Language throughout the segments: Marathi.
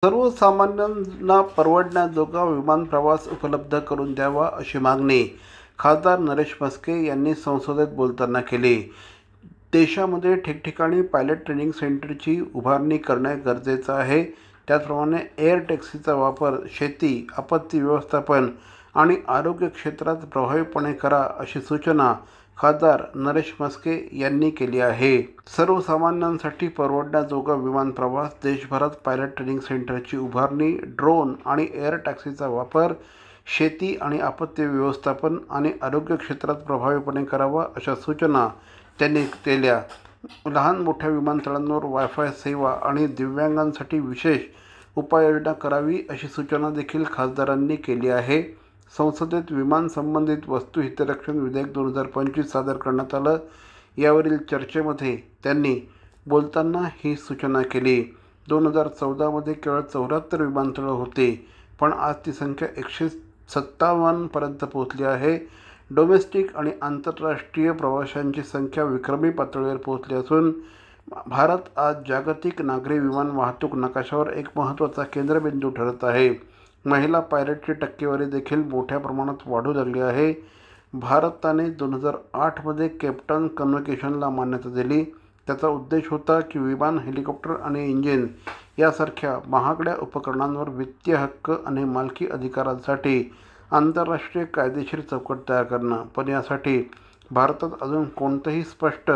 सर्वसामान्यांना परवडण्याजोगा विमान प्रवास उपलब्ध करून द्यावा अशी मागणी खासदार नरेश म्हस्के यांनी संसदेत बोलताना केली। देशामध्ये ठिकठिकाणी पायलट ट्रेनिंग सेंटरची उभारणी करणे गरजेचं आहे। त्याचप्रमाणे एअर टॅक्सीचा वापर शेती, आपत्ती व्यवस्थापन आणि आरोग्य क्षेत्रात प्रभावीपणे करा अशी सूचना खासदार नरेश म्हस्के यांनी केली आहे। सर्वसामान्यांसाठी परवडण्याजोगा विमान प्रवास, देशभरात पायलट ट्रेनिंग सेंटरची उभारणी, ड्रोन आणि एअर टॅक्सीचा वापर शेती आणि आपत्ती व्यवस्थापन आणि आरोग्य क्षेत्रात प्रभावीपणे करावा अशा सूचना त्यांनी केल्या। लहान मोठ्या विमानतळांवर वायफाय सेवा आणि दिव्यांगांसाठी विशेष उपाययोजना करावी अशी सूचना देखील खासदारांनी केली आहे। संसदेत विमान संबंधित वस्तू हितरक्षण विधेयक 2025 सादर करण्यात आलं। यावरील चर्चेमध्ये त्यांनी बोलताना ही सूचना केली। 2014 केवळ 74 विमानतळं होती, पण आज ती संख्या 157 पर्यंत पोहोचली आहे। डोमेस्टिक आणि आंतरराष्ट्रीय प्रवाशांची संख्या विक्रमी पातळीवर पोहोचली असून भारत आज जागतिक नागरी विमान वाहतूक नकाशावर एक महत्त्वाचा केंद्रबिंदू ठरत आहे। महिला पायलटची टक्केवारी देखील मोठ्या प्रमाणात वाढू लागली आहे। भारताने 2008 कॅप्टन कन्व्होकेशनला मान्यता दिली। त्याचा उद्देश होता की विमान, हेलिकॉप्टर आणि इंजिन यासारख्या महागड्या उपकरणांवर वित्तीय हक्क आणि मालकी अधिकारांसाठी आंतरराष्ट्रीय कायदेशीर चौकट तयार करणं, पण यासाठी भारतात अजून कोणतंही स्पष्ट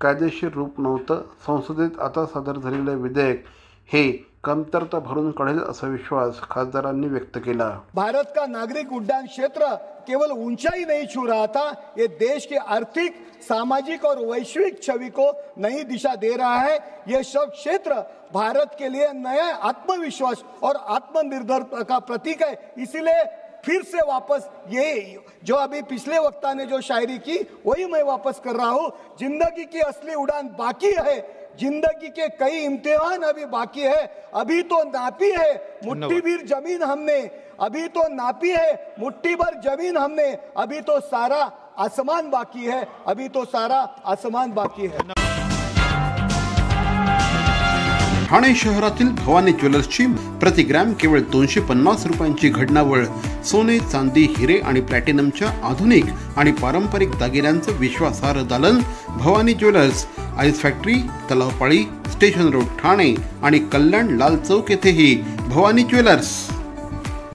कायदेशीर रूप नव्हतं। संसदेत आता सादर झालेलं विधेयक हे कमतरता भरून काढेल असा विश्वास खासदारांनी व्यक्त केला। भारत का नागरिक उड्डान क्षेत्र केवल ऊंचाई नहीं छू रहा था, ये देश के आर्थिक, सामाजिक और वैश्विक छवि को नई दिशा दे रहा है। ये सब क्षेत्र भारत के लिए नया आत्मविश्वास और आत्मनिर्भरता का प्रतीक है। इसीलिए फिर से वापस ये जो अभी पिछले वक्ता ने जो शायरी की वही मैं वापस कर रहा हूँ। जिंदगी की असली उड़ान बाकी है, जिंदगी के कई इम्तिहान अभी बाकी है। अभी तो नापी है मुट्ठी भर जमीन हमने, अभी तो नापी है मुट्ठी भर जमीन हमने, अभी तो सारा आसमान बाकी है, अभी तो सारा आसमान बाकी है। ठाणे शहरातील भवानी ज्वेलर्सची प्रति ग्रॅम केवळ 250 रुपयांची घडणावळ सोने, चांदी, हिरे आणि प्लॅटिनमच्या आधुनिक आणि पारंपरिक दागिन्यांचं विश्वासार्ह दालन Bhavani jewellers, ice factory, Talao Pali, station road, Thane आणि कल्याण लाल चौक येथेही भवानी ज्वेलर्स।